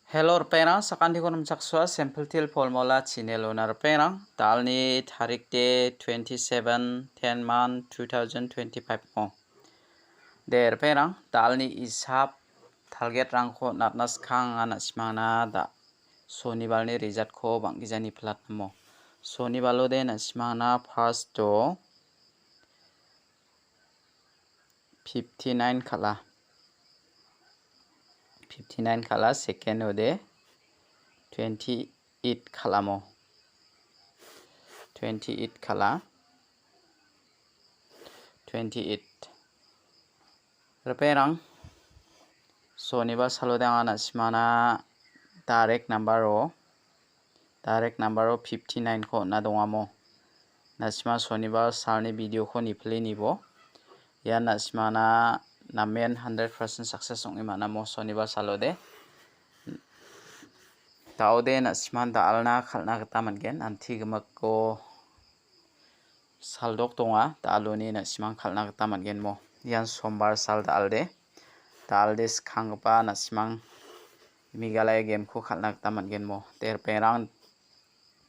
Hello perang sakandi konum sakswa sample til polmola channel onar perang talni tarik de 27 10 month 2025 mo der perang talni isap target rangko natnas khang ana simana da sonibalni result ko banggijani plat mo sonibalo de na simana first to 59 khala 59 khala second ode 28 khala mo 28 khala 28 reperang soniba salodang ana simana direct number o 59 ko na dongamo nasima soniba salni video ko nipli nibo ya nasimana namen 100% success ong imana mo soniba salode taude nasiman dalna khalna gata mangen anti gmako saldok tonga daloni nasiman khalna gata mangen mo yan sombar sal dalde khangpa nasimang migalaya game ko khalna gata mangen mo ter perang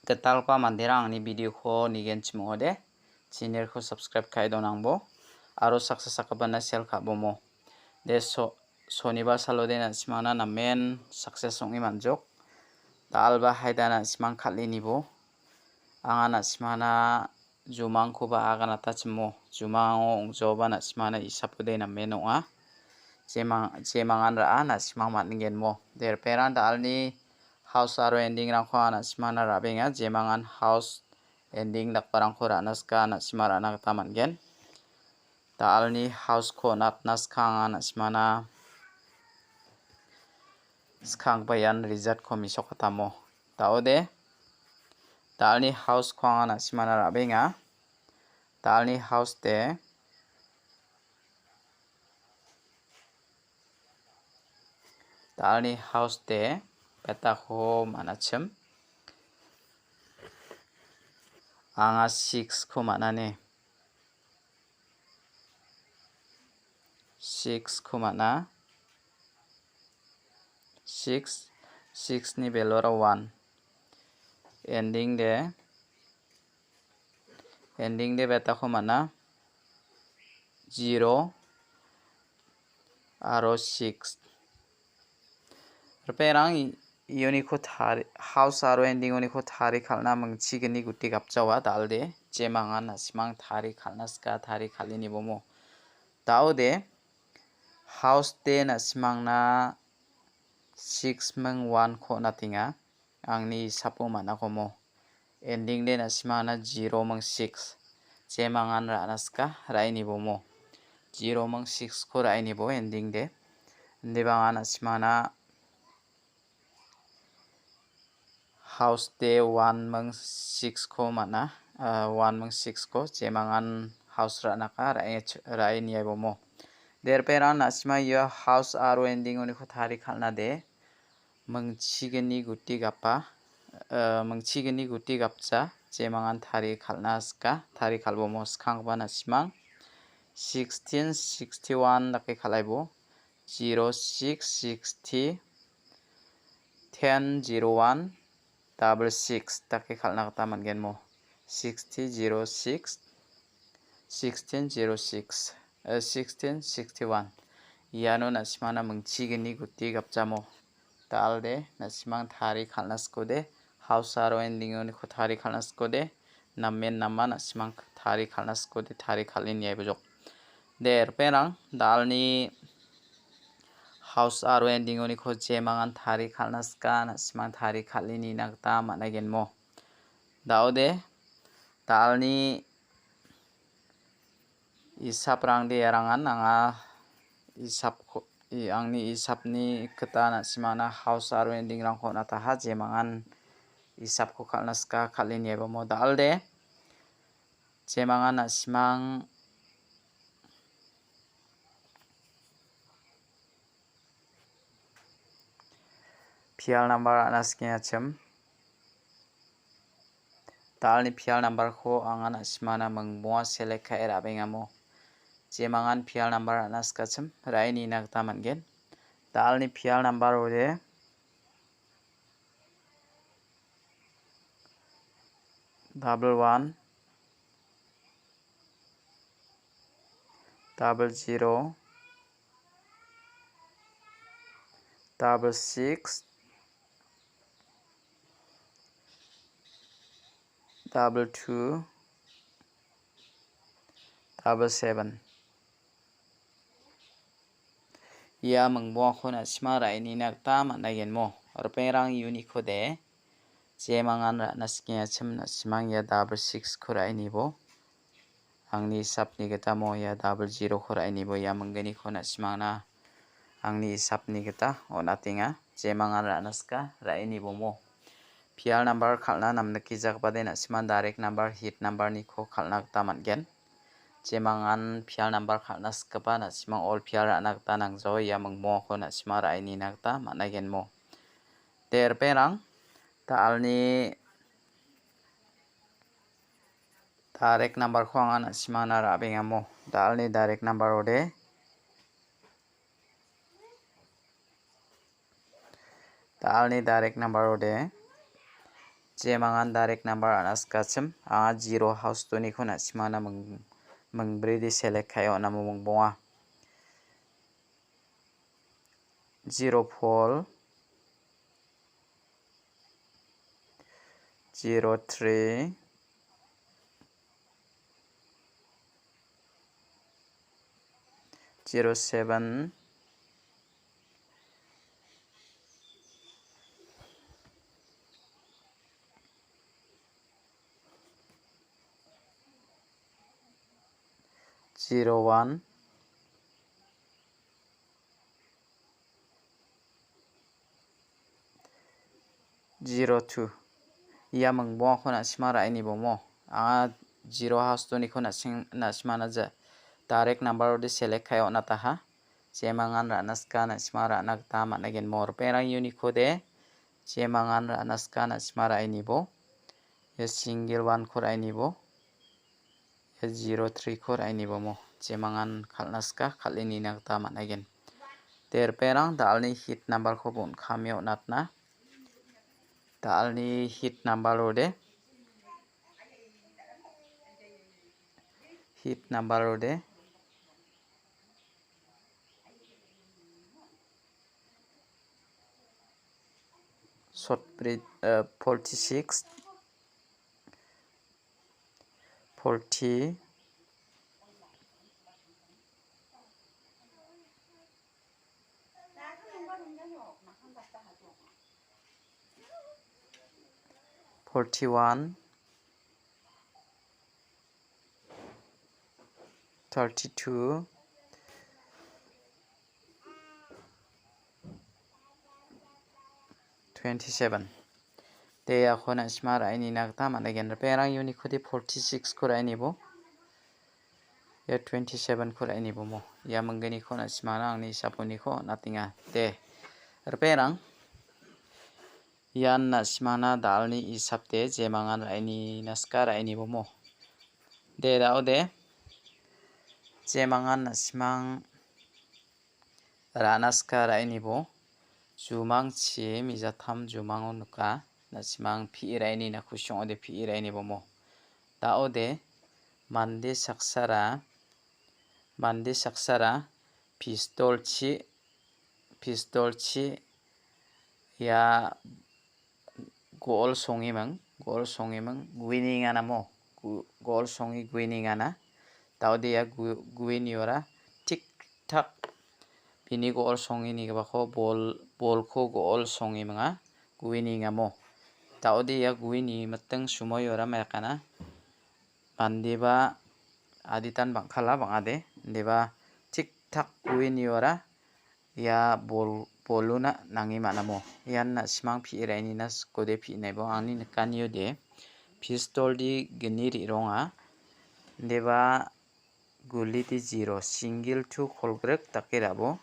tetalpa manderang ni video ko nigen chimode channel ko subscribe kai donangbo aro success akabana sel khabo mo de soniba salode nasimana na main success ong imanjok dalba haidana simang khalini bo anga nasimana jumang ko ba agana tachmo jumang ongjoba nasimana isapude na menonga jemangan ra nasimang matningen mo der peran dalni house aro ending rangko nasimana rabenga jemangan house ending dakparang ko ranaska nasimara nagta mangen dalni house ko natnas khanga nasimana skang bayan result ko misokatamo taode dalni house khanga nasimana rabenga dalni house te peta ko manachim anga 6 ko manane 6 ko mana 6 ni belora 1 ending de beta ko mana 0 aro 6 reperang ioni ko thari house aro ending oni ko thari khalna mangchi gni gutti gapchawa dalde jemangan nasimang thari khalnaska thari khalini bomo taude house te nasimang na 6 mang 1 ko natinga angni sapo mana komo ending de nasimana 0 mang 6 jemangan ranaska raini bomo 0 mang 6 ko raini bo ending de ndebanga nasimana house de 1 mang 6 ko mana 1 mang 6 ko jemangan house ranaka raini bomo der peran nasima yo house aro ending oni ko thari khalna de mangchigeni gutti gapcha jemangan thari khalnaska thari khalbomo skangba nasimang 16 61 dake khalaibo 06 60 10 01 66 dake khalna gata mangen mo 60 06 16 06 16 61 iano nasimana mangchigeni gutti gapchamo dalde nasimang thari khalnaskode house aro ending oni ko thari khalnaskode namen nama nasimang thari khalnaskode thari khalin yaibojok der perang dalni house aro ending oni ko jemangan thari khalnaska nasimang thari khalini nagta managen mo daude dalni isap rang de rangan anga angni isapni keta nasimana house aro ending rangko nataha jemangan isap ko khalnaska khalini bomo dalde jemangan nasimang pial number anaskiyachim dalni pial number ko anga nasimana mangboa select kai rabengamo jemangan pial number anaskachim raini nagta mangen dalni pial number ode double 1 double 0 double 6 double 2 double 7 ia mengbo khona sima rai ni nakta managen mo rperang uni khode jemangan ra naskya chimna simang ya double 6 khurai ni bo angni sapni geta mo ya double 0 khurai ni bo ya mengeni khona simangna angni sapni geta onatinga jemangan ra naska rai ni bo mo pial number khalna namna kijak bade na siman direct number hit number ni kho khalna ta mangen jemangan pial number khalna skapa na simang all pial ra nakta nangjo ya mengmo kho na sima rai ni nakta managen mo ter perang ta alni direct number kho angana simana ra benga mo ta alni direct number ode jemangan direct number anaskachim a 0 house to ni khona simana mengbrei di select khayo na mongbonga 0 4 0 3 0 7 0 1 0 2 ia mengbo khona sima rai ni bo mo a 0 house to ni khona na simana ja direct number ode select khayo na taha jemangan ra naska na sima ra nakta managen mo rperang uni khode jemangan ra naska na sima rai ni bo ya single 1 khurai ni bo ya 0 3 khurai ni bo mo jemangan khalnaska khalini nakta managen ter perang dalni hit number kho bon khamyo natna dalni hit number ode short bridge 46 40 41 32 27 te ya khona sima rai ni nakta managen rperang uni khodi 46 khurai ni bo ya 27 khurai ni bo mo ya mengeni khona sima na angni sapuni kho natinga te rperang yan na simana dalni isapte jemangan rai ni naska rai ni bo mo de da ode jemangan na simang ranaska rai ni bo jumang chi mijatham jumang onuka na simang phi rai ni na khusong ode phi rai ni bo mo da ode mande saksara pistol chi ya goal songi mang winning ana mo goal songi winning ana taude ya gwini ora tik tak bini goal songi ni ba kho ball kho goal songi manga winning amo taude ya gwini mateng sumoy ora makana bandeba aditan bangkhala bangade deba tik tak winning ora ya boluna nangi manamo yan na simang phi rai ni nas kode phi nai bo angni nakaniyo de pistol di gniri ronga deba guli di 0 single to kholgrek takira bo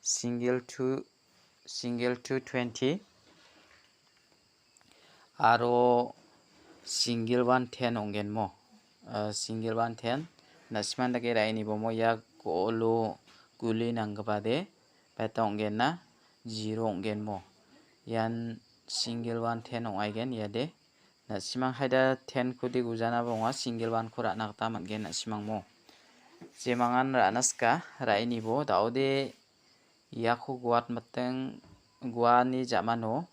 single to 20 aro single 1 10 ongen mo single 1 10 na siman dake rai ni bo mo ya golo guli nangbade beta ongen na 0 ongen mo yan single 1 10 ongaigen ya de na simang haida 10 ko di gujana bonga single one ko ra na ta man gen na simang mo jemangan ra naska ra ini bo daude ya ko guat mateng gua ni jamano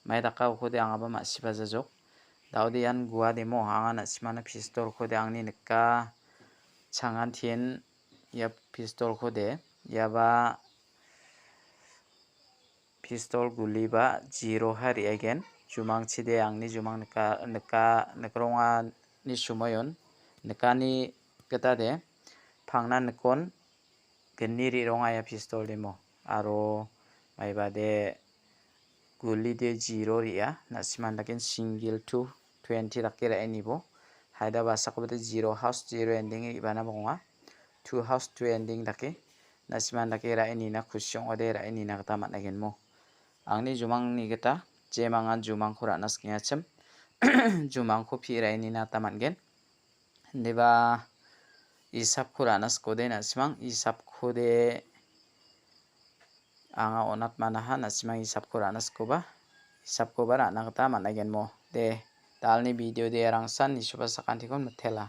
mai daka ko de anga ba ma siba jajok daude yan gua demo anga na simana pistol ko de angni nikka changan thien ya pistol ko de ya ba pistol guli ba 0 hari again jumang chide angni jumang nikronga ni sumayon nikani keta de phangna nikon geniri ronga ya pistol demo aro mai bade guli de 0 ria na siman dakin single to 20 rakira enibo haida basa ko 0 house 0 ending ibana bonga 2 house 2 ending dake na siman dakira enina khusyong ode ra enina kata managen mo angni jumang ni geta jemangan jumang ko ranas kya chem jumang ko phi ra enina tamangen deba isap ko ranas ko de na simang isap ko de anga onat manaha na simang isap ko ranas ko ba isap ko ba rana kata managen mo de dalni video de rangsan ni suba sakantikon metela